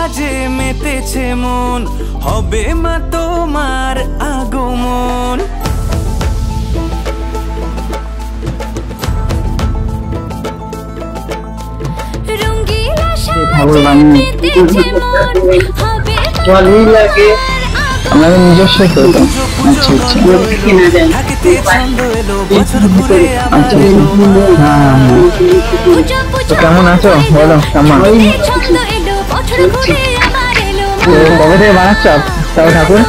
সাজে মেতেছে মন, হবে মা তোমার আগমন। নিজস্ব কেমন আছো বলো? কবে থেকে বানাচ্ছ তাও ঠাকুর?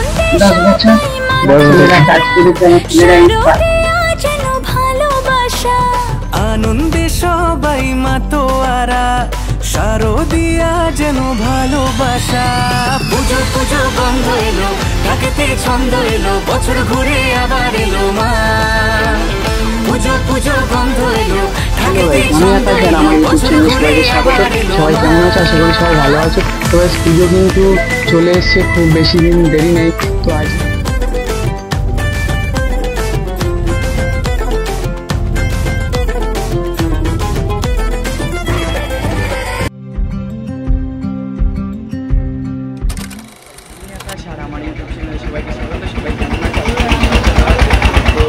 আনন্দে সবাই মাতোয়ারা, শারদিয়া যেন ভালোবাসা। পুজো পুজো বন্ধ এলো, ঢাকেতে ছন্দ এলো, বছর ঘুরে আবার এলো মা। পুজো পুজো বন্ধ এলো, ঢাকেতে ছন্দ এলো, বছর ঘুরে আবার এলো মা। সবাই কেমন আছো? আশা করি সবাই ভালো আছো। তো পুজো কিন্তু চলে এসছে, খুব বেশি দিন দেরি নেই। তো আজ আমার ইউটিউব চ্যানেলে সবাইকে স্বাগত। সবাই কেমন আছে? তো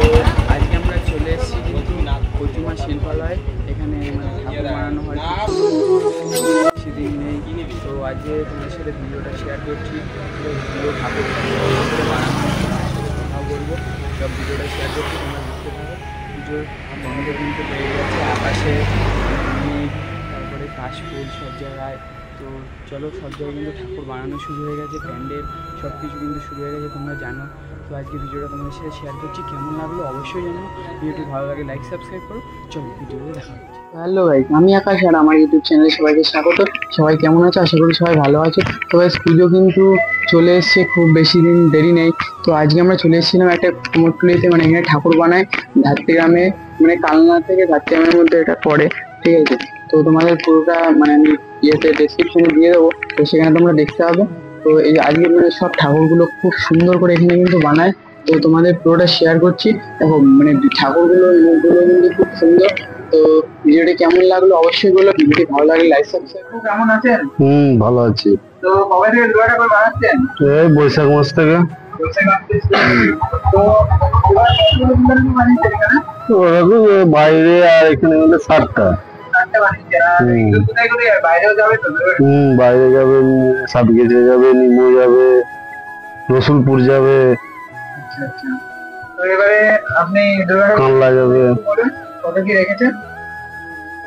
আজকে আমরা চলে এসেছি কিন্তু প্রতিমা শিল্পালয়, এখানে ঠাকুর বানানো হয়, সেদিন নেই। তো আজকে তোমাদের সাথে ভিডিওটা শেয়ার করছি, পুরো ঠাকুর বানানো কথা বলবো, সব ভিডিওটা শেয়ার করছি, তোমরা দেখতে পাবো। পুজোর বন্ধ কিন্তু লেগে গেছে, আকাশে মেঘ, তারপরে কাশফুল সব জায়গায়। তো চলো, সব জায়গায় কিন্তু ঠাকুর বানানো শুরু হয়ে গেছে, প্যান্ডেল সব কিছু কিন্তু শুরু হয়ে গেছে, তোমরা জানো। তো আজকে ভিডিওটা তোমাদের সাথে শেয়ার করছি, কেমন লাগলো অবশ্যই জানো। ভিডিওটি ভালো লাগে লাইক সাবস্ক্রাইব করো। চলো ভিডিওতে দেখা হচ্ছে। হ্যালো গাইস, আমি আকাশ আর আমার ইউটিউব চ্যানেলে সবাইকে স্বাগত। সবাই কেমন আছে? আশা করি সবাই ভালো আছে। তো গাইস, পুজো কিন্তু চলে এসছে, খুব বেশি দিন দেরি নেই। তো আজকে আমরা চলে এসেছিলাম একটা কুমোরটুলিতে, মানে এখানে ঠাকুর বানায় ধাত্রীগ্রামে, মানে কালনা থেকে ধাত্রীগ্রামের মধ্যে এটা পড়ে, ঠিক আছে? তো তোমাদের পুরোটা মানে আমি ইয়েতে ডেসক্রিপশনে দিয়ে দেবো, তো সেখানে তোমরা দেখতে হবে। তো এই আজকে মানে সব ঠাকুরগুলো খুব সুন্দর করে এখানে কিন্তু বানায়, তো তোমাদের পুরোটা শেয়ার করছি। দেখো মানে ঠাকুরগুলো মুখগুলো কিন্তু খুব সুন্দর। তো ভিডিওটি কেমন লাগলো অবশ্যই বলো, ভিডিওটি ভালো লাগলে লাইক সাবস্ক্রাইব। কেমন আছেন? ভালো আছি। তো কবে থেকে দুটো ঠাকুর বানাচ্ছেন? এই বৈশাখ মাস থেকে। তো বাইরে আর এখানে মধ্যে 7টা। বাইরে যাবে, সাতগেছে যাবে, নিমো যাবে, রসুলপুর যাবে, কানলা যাবে। কত কি রেখেছেন?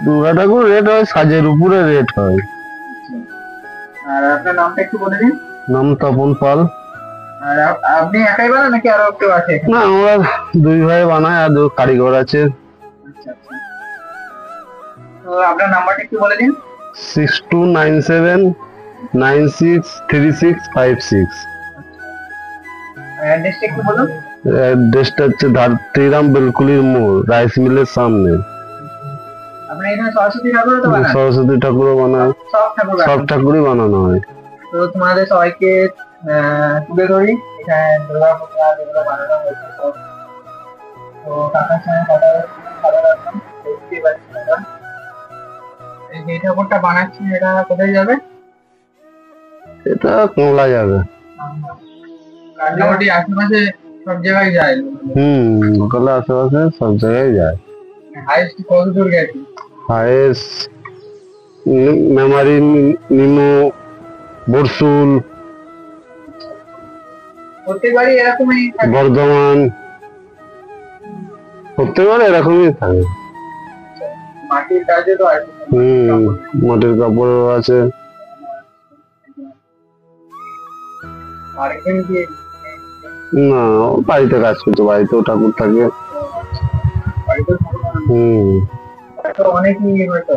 দুর্গা ঠাকুর রেট হয় সাজের উপরে রেট হয়। আর আপনার নামটা একটু বলে দিন। নাম তপন পাল। আর আপনি একাই বানান নাকি আরো কেউ আছে? না, আমরা 2 ভাই বানাই আর 2 কারিগর আছে। তো আপনার নাম্বারটা একটু বলে দিন। 6297963656। অ্যাড্রেসটা একটু বলুন। অ্যাড্রেসটা হচ্ছে ধাত্রীগ্রাম বেলকুলির মোড়, রাইস মিলের সামনে। আপনি এখানে সরস্বতী ঠাকুরও তো বানান? সরস্বতী ঠাকুরও বানায়, সব ঠাকুরই বানানো হয়। তো তোমাদের সবাইকে তুলে ধরি, এখানে দুর্গা পূজা যেগুলো বানানো হয়েছে সব। তো কাকার সঙ্গে কথা রাখলাম, দেখতেই পাচ্ছি দাদা। এই যে ঠাকুরটা বানাচ্ছি, এটা কোথায় যাবে? এটা কমলা যাবে। মোটামুটি আশেপাশে সব জায়গায় যায়। ওখানে আশেপাশে সব জায়গায় যায়। হাইস্ট কত দূর গেছে? হাইস্ট মেমারি, নিমো, বরসুল, প্রত্যেকবারই এরকমই বর্ধমান, প্রত্যেকবার এরকমই থাকে। মাটির কাজে তো আছে। মাটির কাপড়ও আছে। না, বাড়িতে কাজ করতো, বাড়িতেও ঠাকুর থাকে। অনেকই হয়তো।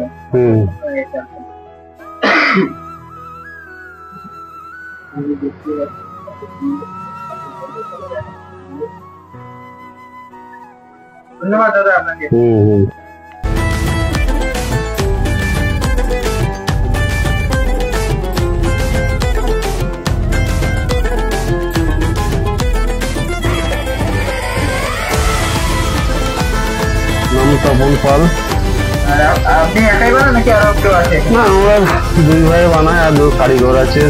ধন্যবাদ দাদা আপনাকে। নাম তপন পাল। আর আপনি একাই বানান নাকি আরো কেউ আছে? না, আমরা দুই ভাই বানাই আর দু কারিগর আছে।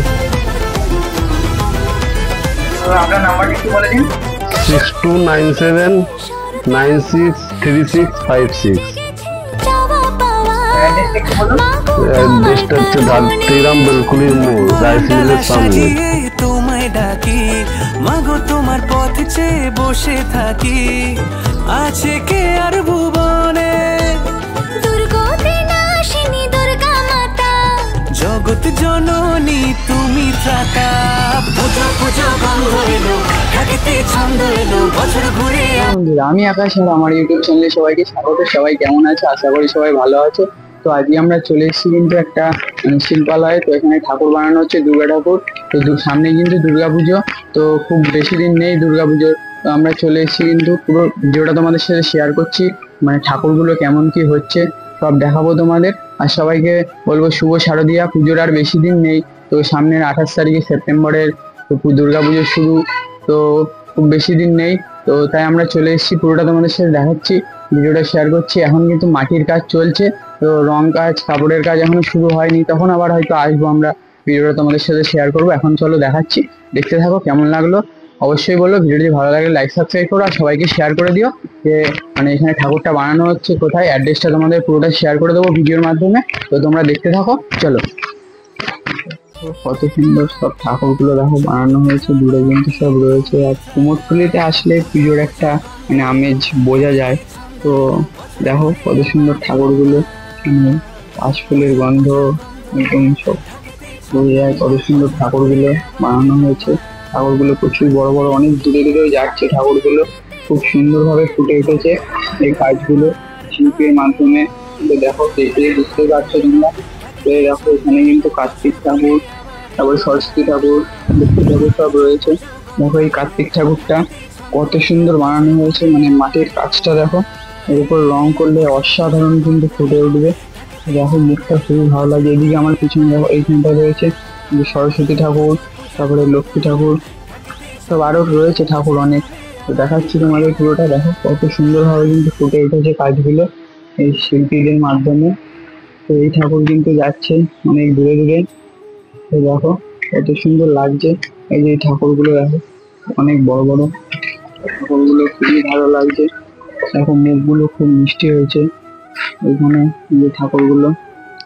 আপনার নাম্বারটা একটু বলে দিন। 6297963656। অ্যাড্রেসটা হচ্ছে ধাত্রীরাম বেলকুলির মোড়, রাইস মিলের সামনে। তোমায় ডাকি মাগো, তোমার পথ চেয়ে বসে থাকি। আছে কে আর ভুবনে জগৎ জননী তুমি ত্রাতা। পুজো পুজো গন্ধ এলো, ঢাকিতে ছন্দ এলো, বছর ঘুরে। আমি আকাশ আর আমার ইউটিউব চ্যানেলে সবাইকে স্বাগত। সবাই কেমন আছে? আশা করি সবাই ভালো আছে। তো আজকে আমরা চলে এসেছি কিন্তু একটা শিল্পালয়ে। তো এখানে ঠাকুর বানানো হচ্ছে, দুর্গা ঠাকুর। তো সামনে কিন্তু দুর্গাপুজো, তো খুব বেশি দিন নেই দুর্গাপুজোর। তো আমরা চলে এসেছি, কিন্তু পুরো ভিডিওটা তোমাদের সাথে শেয়ার করছি, মানে ঠাকুরগুলো কেমন কি হচ্ছে সব দেখাবো তোমাদের। আর সবাইকে বলবো শুভ শারদীয়া। পুজোর আর বেশি দিন নেই, তো সামনের 28 তারিখে সেপ্টেম্বরের দুর্গাপুজো শুরু। তো খুব বেশি দিন নেই, তো তাই আমরা চলে এসেছি, পুরোটা তোমাদের সাথে দেখাচ্ছি, ভিডিওটা শেয়ার করছি। এখন কিন্তু মাটির কাজ চলছে, তো রং কাজ, কাপড়ের কাজ এখনো শুরু হয়নি। তখন আবার হয়তো আসবো আমরা, ভিডিওটা তোমাদের সাথে শেয়ার করবো। এখন চলো দেখাচ্ছি, দেখতে থাকো। কেমন লাগলো অবশ্যই বলো। ভিডিওটি ভালো লাগলে লাইক সাবস্ক্রাইব করো, আর সবাইকে শেয়ার করে দিও যে মানে এখানে ঠাকুরটা বানানো হচ্ছে কোথায়। অ্যাড্রেসটা তোমাদের পুরোটা শেয়ার করে দেবো ভিডিওর মাধ্যমে, তো তোমরা দেখতে থাকো। চলো। কত সুন্দর সব ঠাকুরগুলো দেখো বানানো হয়েছে, দূরে কিন্তু সব রয়েছে। আর কুমোরটুলিতে আসলে পুজোর একটা মানে আমেজ বোঝা যায়। তো দেখো কত সুন্দর ঠাকুরগুলো, কাশফুলের গন্ধ একদম সব বোঝা যায়। কত সুন্দর ঠাকুরগুলো বানানো হয়েছে। ঠাকুরগুলো প্রচুর বড় বড়, অনেক দূরে দূরে যাচ্ছে ঠাকুরগুলো। খুব সুন্দরভাবে ফুটে উঠেছে এই কাজগুলো শিল্পের মাধ্যমে। দেখো দেখে বুঝতেই পারছো তোমরা। দেখো এখানে কিন্তু কার্তিক ঠাকুর, তারপরে সরস্বতী ঠাকুর, লক্ষ্মী ঠাকুর সব রয়েছে। দেখো এই কার্তিক ঠাকুরটা কত সুন্দর বানানো হয়েছে, মানে মাটির কাজটা দেখো, এর উপর রং করলে অসাধারণ কিন্তু ফুটে উঠবে। দেখো মুখটা খুবই ভালো লাগে। এদিকে আমার পিছনে দেখো এইখানটা রয়েছে সরস্বতী ঠাকুর, তারপরে লক্ষ্মী ঠাকুর, সব আরো রয়েছে ঠাকুর অনেক। তো দেখাচ্ছি তোমাদের পুরোটা। দেখো কত সুন্দরভাবে কিন্তু ফুটে উঠেছে কাজগুলো এই শিল্পীদের মাধ্যমে। তো এই ঠাকুর কিন্তু যাচ্ছে অনেক দূরে দূরে। তো দেখো কত সুন্দর লাগছে এই যে ঠাকুরগুলো। দেখো অনেক বড় বড় ঠাকুরগুলো, খুবই ভালো লাগছে। দেখো মুখগুলো খুব মিষ্টি হয়েছে এখানে যে ঠাকুরগুলো।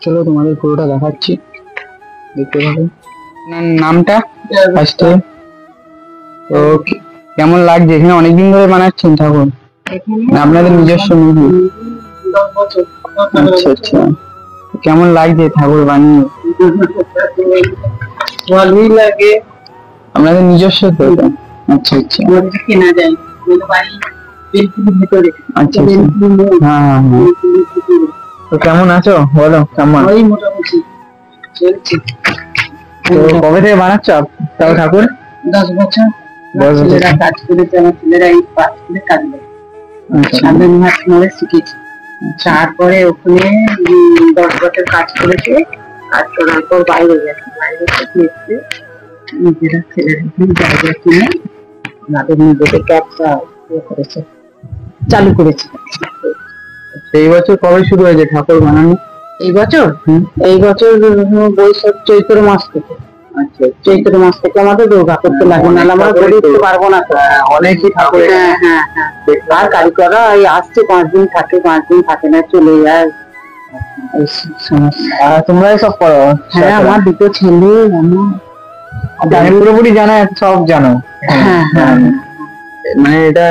চলো তোমাদের পুরোটা দেখাচ্ছি, দেখতে থাকো। আপনার নামটা ফার্স্টে? তো কেমন লাগছে? এখানে অনেকদিন ধরে বানাচ্ছেন ঠাকুর, আপনাদের নিজস্ব মুভি? আচ্ছা আচ্ছা, কেমন লাগছে ঠাকুর বানিয়ে? ভালোই লাগে। আপনাদের নিজস্ব তো? আচ্ছা আচ্ছা, কেনা যায়। আচ্ছা হ্যাঁ হ্যাঁ হ্যাঁ। তো কেমন আছো বলো? কেমন? ওই মোটামুটি চলছে। তো কবে থেকে বানাচ্ছ তাও ঠাকুর? 10 বছর। ছেলেরা কাজ করেছে, আমার ছেলেরা এই কাজ করে কাজ করে। সামনের মাস ধরে শিখেছি। তারপরে ওখানে 10 বছর কাজ করেছে। কাজ করার পর বাইরে গেছে, বাইরে থেকে এসে নিজেরা ছেলেরা জায়গা কিনে আমাদের নিজেদের ব্যবসা করেছে, চালু করেছে। এই বছর কবে শুরু হয়েছে ঠাকুর বানানো? এই বছর বৈশাখ চৈত্র মাস থেকে। আচ্ছা, চৈত্র মাস থেকে আমাদের দুর্গা করতে লাগবে, নাহলে আমরা করে দিতে পারবো না। অনেকই ঠাকুর। হ্যাঁ হ্যাঁ হ্যাঁ। আর কারিগররা এই আসছে, 5 দিন থাকে, 5 দিন থাকে না, চলে যায়। তোমরা সব করো? হ্যাঁ, আমার 2 ছেলে। আমি পুরোপুরি জানো, সব জানো? হ্যাঁ হ্যাঁ। মানে এটা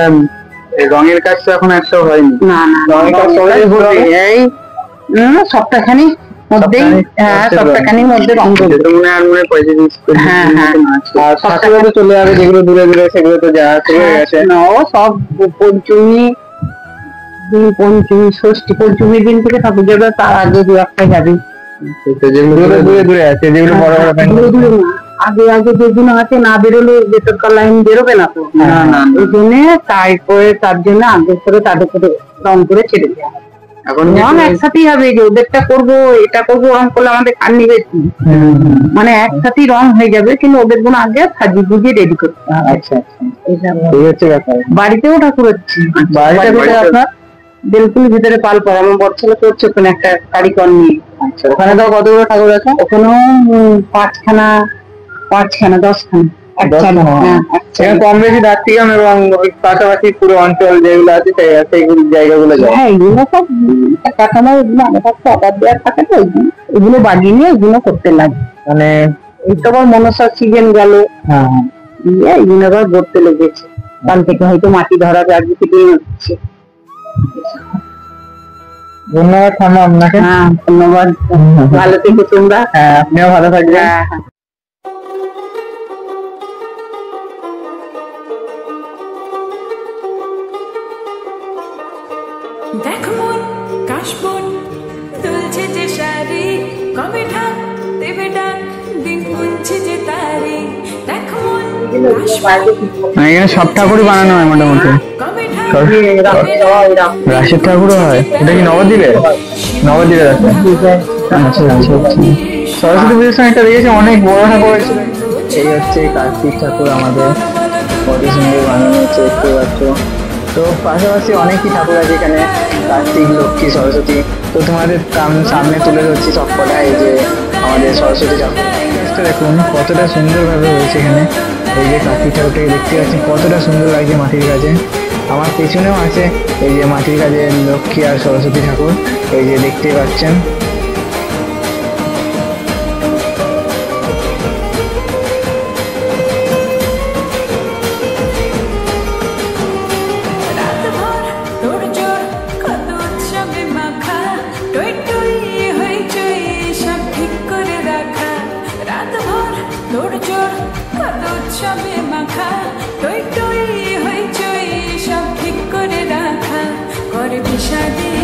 রঙের কাজ তো এখন একটাও হয়নি? না না, রঙের কাজ এই সপ্তাহখানি মধ্যেই। হ্যাঁ, সপ্তাহখানির মধ্যে রং করবে। তোমরা আর মনে পয়সা দিস? হ্যাঁ হ্যাঁ। আর সপ্তাহে চলে যাবে, যেগুলো দূরে দূরে সেগুলো তো যা চলে গেছে। না, ও সব পঞ্চমী, ষষ্ঠী, পঞ্চমীর দিন থেকে ঠাকুর যাবে, তার আগে 2-1টা যাবে। যেগুলো দূরে দূরে আছে, যেগুলো বড় বড় দূরে দূরে না, আগে আগে যেগুলো আছে না বেরোলে ভেতরকার লাইন বেরোবে না তো। না না, ওই জন্য তার জন্য আগে করে তাদের করে রং করে ছেড়ে দেওয়া। এখন রং একসাথেই হবে, যে ওদেরটা করবো এটা করবো, রং করলে আমাদের কান নিবে, মানে একসাথেই রং হয়ে যাবে, কিন্তু ওদের গুলো আগে সাজিয়ে গুজিয়ে রেডি করতে হবে। আচ্ছা আচ্ছা, এই হচ্ছে ব্যাপার। বাড়িতেও ঠাকুর হচ্ছে। বাড়িতে আপনার বেলকুলির ভিতরে পাল পড়া আমার বড় ছেলে করছে ওখানে একটা কারিগর নিয়ে। আচ্ছা, ওখানে তো কতগুলো ঠাকুর আছে? ওখানেও পাঁচখানা 10খানা হ্যাঁ, এখানে কম বেশি দার্তিকাম এবং ওই পাশাপাশি পুরো অঞ্চল যেগুলো আছে সেইগুলো জায়গাগুলো যায়। হ্যাঁ, এগুলো সব কাঠামো, এগুলো আমার কাছে অর্ডার দেওয়ার থাকে তো এগুলো বাগিয়ে নিয়ে এগুলো করতে লাগে। মানে এই তো আবার মনসার সিজন গেল, হ্যাঁ এইগুলো আবার গড়তে লেগেছে। কাল থেকে হয়তো মাটি ধরাবে, আজকে থেকে হচ্ছে। ধন্যবাদ ঠাম্মা আপনাকে। হ্যাঁ, ধন্যবাদ। ভালো থেকো তোমরা। হ্যাঁ, আপনিও ভালো থাকবেন। হ্যাঁ, হ্যাঁ। দেখো মন কাশবন দুলছে যে শাড়ি, কবে ঢাক দেবে ডাক, দিন গুনছে যে তারি। দেখো মন এখানে সব ঠাকুরই বানানো হয় মোটামুটি। কবে ঢাক রাশের ঠাকুরও হয়। এটা কি নবদ্বীপে? নবদ্বীপে আছে। আচ্ছা আচ্ছা আচ্ছা। সরস্বতী পুজোর সময় একটা দেখেছি অনেক বড় ঠাকুর হয়েছিল। এই হচ্ছে কার্তিক ঠাকুর আমাদের, কত সুন্দর বানানো হচ্ছে দেখতে পাচ্ছ। তো পাশাপাশি অনেকই ঠাকুর আছে এখানে, কার্তিক, লক্ষ্মী, সরস্বতী। তো তোমাদের সামনে তুলে ধরছি সব কটা। এই যে আমাদের সরস্বতী ঠাকুর, দেখুন কতটা সুন্দরভাবে হয়েছে এখানে। এই যে কার্তিক ঠাকুরটাকে দেখতে পাচ্ছি কতটা সুন্দর লাগছে মাটির কাছে। আমার পেছনেও আছে এই যে মাটির কাছে লক্ষ্মী আর সরস্বতী ঠাকুর, এই যে দেখতে পাচ্ছেন। রাত ভর তোর জোর কত উৎসবে মাখা, টই টই হইচই সব ঠিক করে রাখা। রাত ভর তোর জোর কত উৎসবে মাখা, টই টই হইচই সব ঠিক করে রাখা। করে বিষাদে